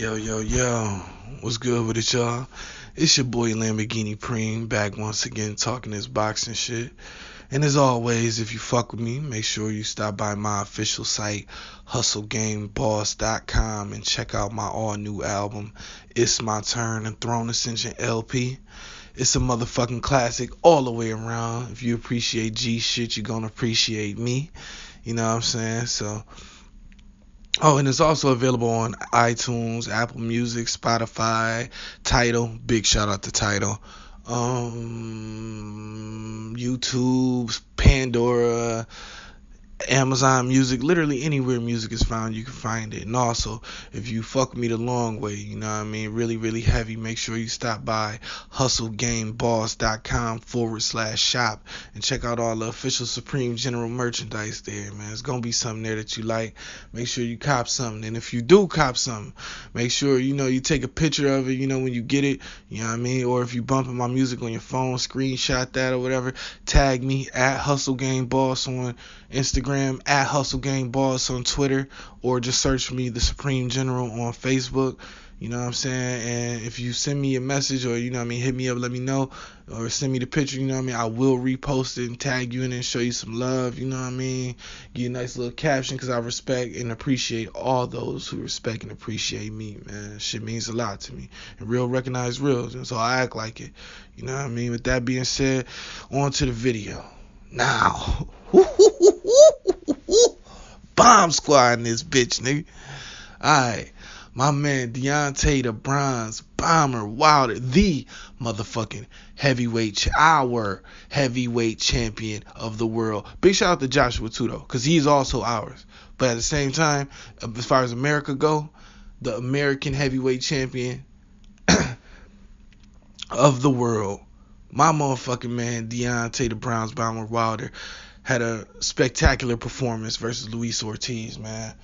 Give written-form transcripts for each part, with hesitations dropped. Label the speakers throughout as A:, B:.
A: Yo, what's good with it, y'all? It's your boy Lamborghini Preem back once again talking this boxing shit. And as always, if you fuck with me, make sure you stop by my official site, hustlegameboss.com, and check out my all new album, It's My Turn, and Throne Ascension LP. It's a motherfucking classic all the way around. If you appreciate G shit, you're gonna appreciate me. You know what I'm saying? So. Oh, and it's also available on iTunes, Apple Music, Spotify, Tidal. Big shout out to Tidal. YouTube, Pandora, Amazon Music, literally anywhere music is found, you can find it. And also, if you fuck with me the long way, you know what I mean, really heavy, make sure you stop by hustlegameboss.com/shop and check out all the official Supreme General merchandise there, man. It's gonna be something there that you like. Make sure you cop something. And if you do cop something, make sure, you take a picture of it, when you get it, you know what I mean? Or if you bumping my music on your phone, screenshot that or whatever, tag me at hustlegameboss on Instagram, at hustlegameboss on Twitter, or just search for me, the Supreme General, on Facebook. You know what I'm saying? And if you send me a message or, hit me up, let me know, or send me the picture, I will repost it and tag you in it and show you some love, Give you a nice little caption, because I respect and appreciate all those who respect and appreciate me, man. Shit means a lot to me. And real recognize real, so I act like it. You know what I mean? With that being said, on to the video. Now. Bomb squad in this bitch, nigga. Alright. My man Deontay the Bronze Bomber Wilder, the motherfucking our heavyweight champion of the world. Big shout out to Joshua too, though, because he's also ours. But at the same time, as far as America go, the American heavyweight champion of the world, my motherfucking man Deontay the Bronze Bomber Wilder had a spectacular performance versus Luis Ortiz, man.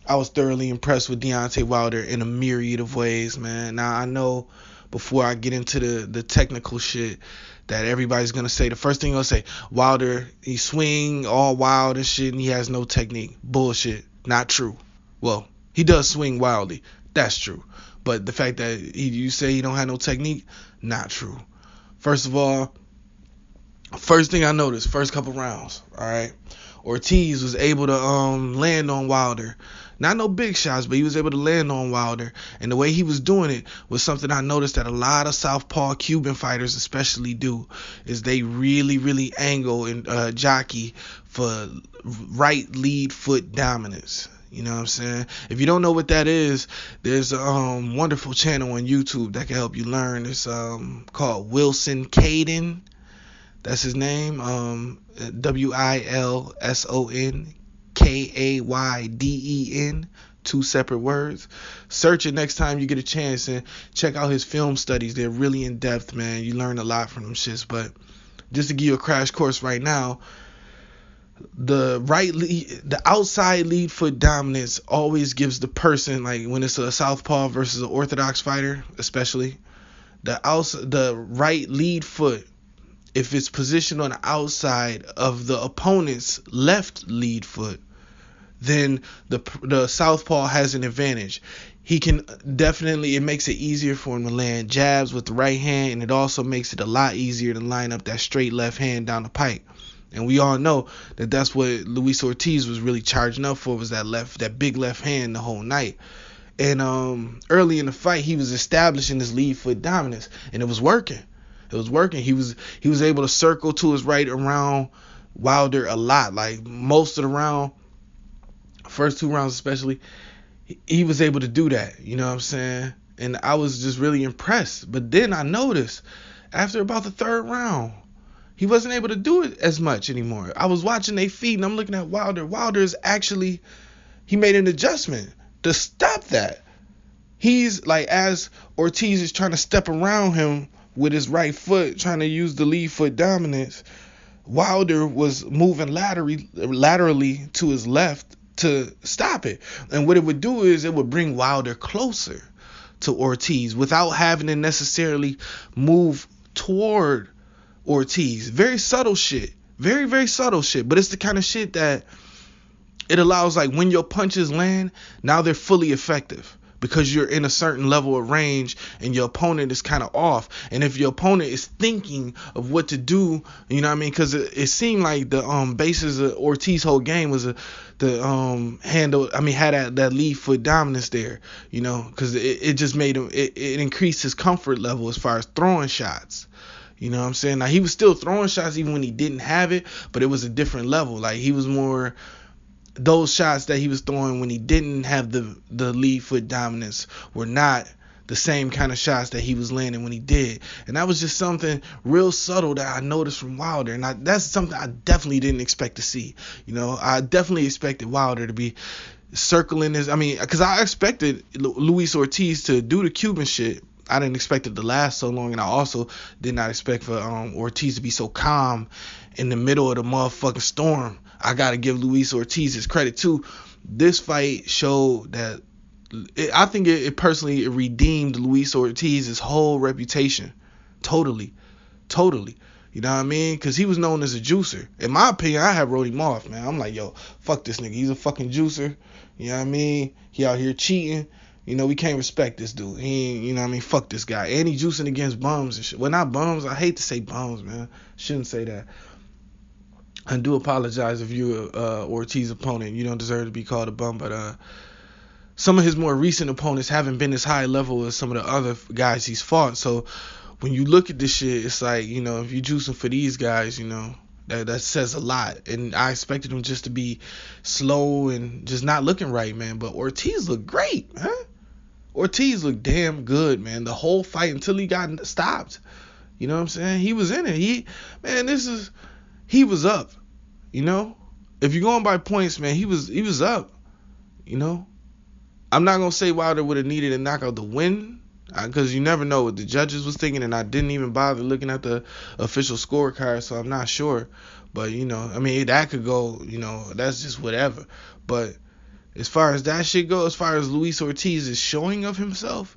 A: I was thoroughly impressed with Deontay Wilder in a myriad of ways, man. Now, I know before I get into the technical shit that everybody's going to say, the first thing they'll say, Wilder, he swing all wild and shit, and he has no technique. Bullshit. Not true. Well, he does swing wildly. That's true. But the fact that you say he don't have no technique, not true. First of all, first thing I noticed, first couple rounds, all right, Ortiz was able to land on Wilder. Not no big shots, but he was able to land on Wilder. And the way he was doing it was something I noticed that a lot of southpaw Cuban fighters especially do, is they really angle and jockey for right lead foot dominance. You know what I'm saying? If you don't know what that is, there's a wonderful channel on YouTube that can help you learn. It's called Wilson Kaiden. That's his name. WilsonKayden. 2 separate words. Search it next time you get a chance and check out his film studies. They're really in depth, man. You learn a lot from them shits. But just to give you a crash course right now, the outside lead foot dominance always gives the person, like when it's a southpaw versus an orthodox fighter, especially the right lead foot, if it's positioned on the outside of the opponent's left lead foot, then the southpaw has an advantage. He can definitely, it makes it easier for him to land jabs with the right hand, and it also makes it a lot easier to line up that straight left hand down the pipe. And we all know that that's what Luis Ortiz was really charging up for, was that big left hand the whole night. And early in the fight, he was establishing his lead foot dominance, and it was working. It was working. He was able to circle to his right around Wilder a lot. Like most of the round, first 2 rounds especially, he was able to do that. You know what I'm saying? And I was just really impressed. But then I noticed after about the 3rd round, he wasn't able to do it as much anymore. I was watching their feet and I'm looking at Wilder. Wilder's actually, he made an adjustment to stop that. He's like, as Ortiz is trying to step around him with his right foot, trying to use the lead foot dominance, Wilder was moving laterally to his left to stop it. And what it would do is it would bring Wilder closer to Ortiz without having to necessarily move toward Ortiz. Very subtle shit. Very subtle shit. But it's the kind of shit that it allows, like, when your punches land, now they're fully effective. because you're in a certain level of range and your opponent is kind of off. And if your opponent is thinking of what to do, you know what I mean? Because it seemed like the basis of Ortiz's whole game was the handle. I mean, had that lead foot dominance there, you know, because it just made him. It increased his comfort level as far as throwing shots. You know what I'm saying? Now, he was still throwing shots even when he didn't have it, but it was a different level. Like, he was more, those shots that he was throwing when he didn't have the lead foot dominance were not the same kind of shots that he was landing when he did. And that was just something real subtle that I noticed from Wilder. And that's something I definitely didn't expect to see. You know, I definitely expected Wilder to be circling his, I mean, because I expected Luis Ortiz to do the Cuban shit. I didn't expect it to last so long, and I also did not expect for Ortiz to be so calm in the middle of the motherfucking storm. I gotta give Luis Ortiz his credit too. This fight showed that I think it personally redeemed Luis Ortiz's whole reputation, totally. You know what I mean? Because he was known as a juicer. In my opinion, I have wrote him off, man. I'm like, yo, fuck this nigga. He's a fucking juicer. You know what I mean? He out here cheating. You know, we can't respect this dude. He ain't, you know what I mean? Fuck this guy. And he juicing against bums and shit. Well, not bums. I hate to say bums, man. Shouldn't say that. I do apologize if you're Ortiz opponent. You don't deserve to be called a bum, but some of his more recent opponents haven't been as high level as some of the other guys he's fought. So when you look at this shit, it's like, you know, if you're juicing for these guys, you know, that says a lot. And I expected him just to be slow and just not looking right, man. But Ortiz looked great, man. Ortiz looked damn good, man. The whole fight until he got stopped. You know what I'm saying? He was in it. He was up. You know? If you're going by points, man, he was up. You know? I'm not going to say Wilder would have needed a knockout to win, because you never know what the judges was thinking, and I didn't even bother looking at the official scorecard, so I'm not sure. But, you know, I mean, that could go, you know, that's just whatever. But as far as that shit goes, as far as Luis Ortiz's showing of himself,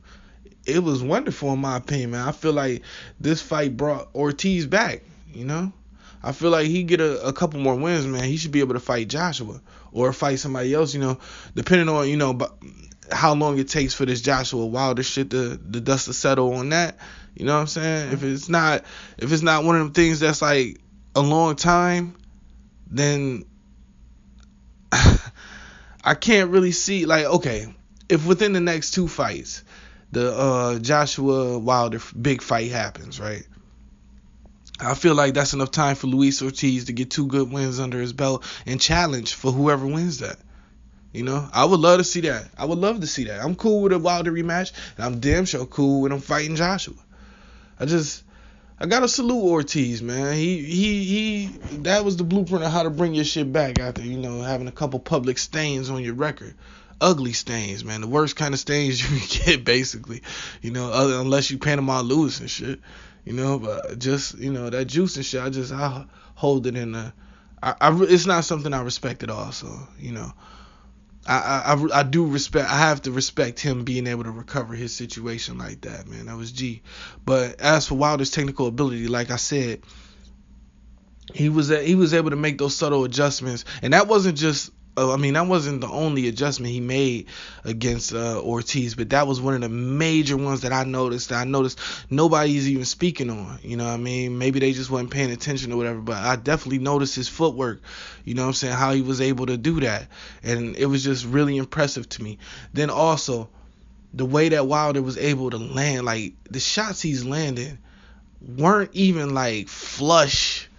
A: it was wonderful in my opinion, man. I feel like this fight brought Ortiz back, you know? I feel like he get a couple more wins, man. He should be able to fight Joshua or fight somebody else, you know, depending on, you know, how long it takes for this Joshua Wilder shit the dust to settle on that. You know what I'm saying? If it's not one of them things that's like a long time, then I can't really see, like, okay, if within the next two fights, the Joshua Wilder big fight happens, right? I feel like that's enough time for Luis Ortiz to get 2 good wins under his belt and challenge for whoever wins that. You know, I would love to see that. I would love to see that. I'm cool with a Wilder rematch, and I'm damn sure cool with him fighting Joshua. I gotta salute Ortiz, man. He that was the blueprint of how to bring your shit back after, you know, having a couple public stains on your record. Ugly stains, man. The worst kind of stains you can get, basically. You know, unless you Panama Lewis and shit. You know, but just, you know, that juice and shit, I hold it in the, it's not something I respect at all. So, you know, I do respect, I have to respect him being able to recover his situation like that, man. That was G. But as for Wilder's technical ability, like I said, he was able to make those subtle adjustments, and that wasn't just, that wasn't the only adjustment he made against Ortiz, but that was one of the major ones that I noticed nobody's even speaking on. You know what I mean? Maybe they just wasn't paying attention or whatever, but I definitely noticed his footwork. You know what I'm saying? How he was able to do that. And it was just really impressive to me. Then also, the way that Wilder was able to land, like, the shots he's landing weren't even like flush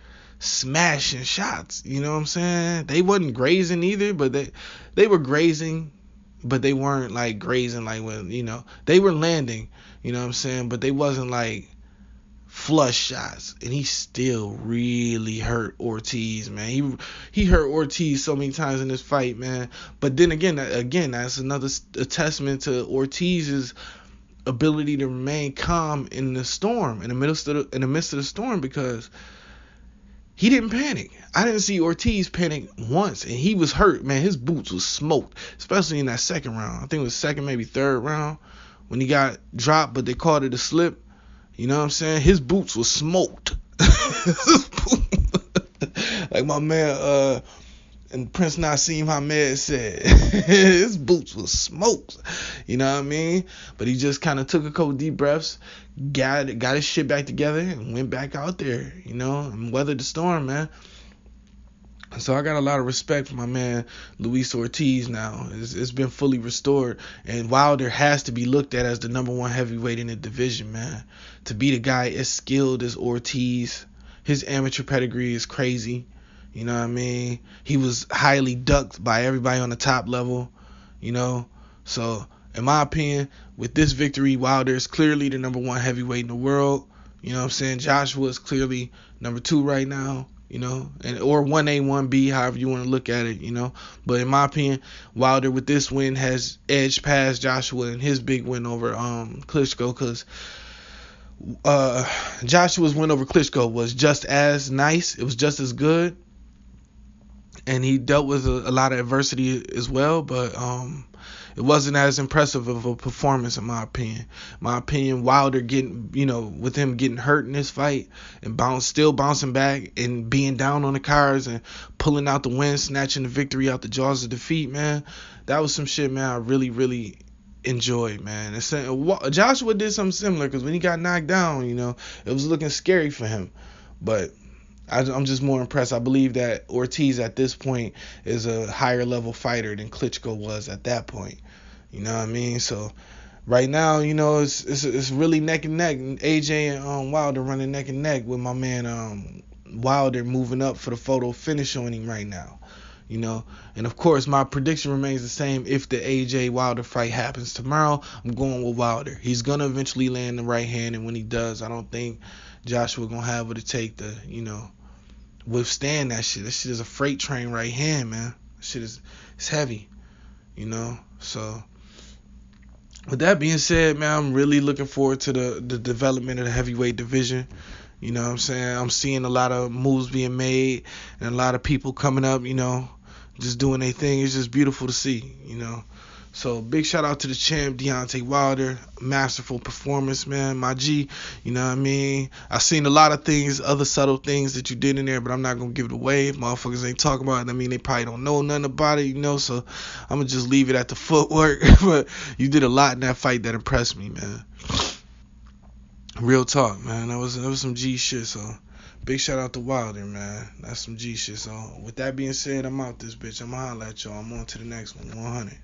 A: smashing shots, you know what I'm saying? They wasn't grazing either, but they were grazing, but they weren't like grazing like when, you know, they were landing, you know what I'm saying? But they wasn't like flush shots, and he still really hurt Ortiz, man. He hurt Ortiz so many times in this fight, man. But then again, that's another testament to Ortiz's ability to remain calm in the storm, in the midst of the storm, because he didn't panic. I didn't see Ortiz panic once, and he was hurt, man. His boots was smoked, especially in that second round. I think it was second, maybe third round when he got dropped, but they called it a slip. You know what I'm saying? His boots was smoked. Like my man And Prince Nassim Hamed said his boots was smoked. You know what I mean? But he just kind of took a couple deep breaths, got his shit back together, and went back out there, you know, and weathered the storm, man. So I got a lot of respect for my man Luis Ortiz now. It's been fully restored, and Wilder has to be looked at as the #1 heavyweight in the division, man. To be the guy as skilled as Ortiz, his amateur pedigree is crazy. You know what I mean? He was highly ducked by everybody on the top level, you know. So in my opinion, with this victory, Wilder is clearly the #1 heavyweight in the world. You know what I'm saying? Joshua is clearly #2 right now. You know, and or 1A, 1B, however you want to look at it, you know. But in my opinion, Wilder with this win has edged past Joshua in his big win over Klitschko, because Joshua's win over Klitschko was just as nice. It was just as good, and he dealt with a lot of adversity as well, but it wasn't as impressive of a performance in my opinion. Wilder getting, you know, with him getting hurt in this fight and still bouncing back and being down on the cards and pulling out the win, snatching the victory out the jaws of defeat, man. That was some shit, man, I really, really enjoyed, man. Joshua did something similar, because when he got knocked down, you know, it was looking scary for him. But I'm just more impressed. I believe that Ortiz at this point is a higher level fighter than Klitschko was at that point. You know what I mean? So right now, you know, it's really neck and neck. AJ and Wilder running neck and neck, with my man Wilder moving up for the photo finish on him right now. You know, and of course my prediction remains the same. If the AJ Wilder fight happens tomorrow, I'm going with Wilder. He's gonna eventually land the right hand, and when he does, I don't think Joshua gonna have what it take to, you know, withstand that shit. That shit is a freight train right hand, man. That shit it's heavy, you know. So with that being said, man, I'm really looking forward to the development of the heavyweight division. You know what I'm saying? I'm seeing a lot of moves being made and a lot of people coming up, you know, just doing their thing. It's just beautiful to see, you know. So big shout out to the champ, Deontay Wilder. Masterful performance, man. My G, you know what I mean? I seen a lot of things, other subtle things that you did in there, but I'm not going to give it away. If motherfuckers ain't talking about it, I mean, they probably don't know nothing about it, you know? So I'm going to just leave it at the footwork. But you did a lot in that fight that impressed me, man. Real talk, man. That was some G shit, so big shout out to Wilder, man. That's some G shit. So with that being said, I'm out this bitch. I'm going to holler at y'all. I'm on to the next one. 100.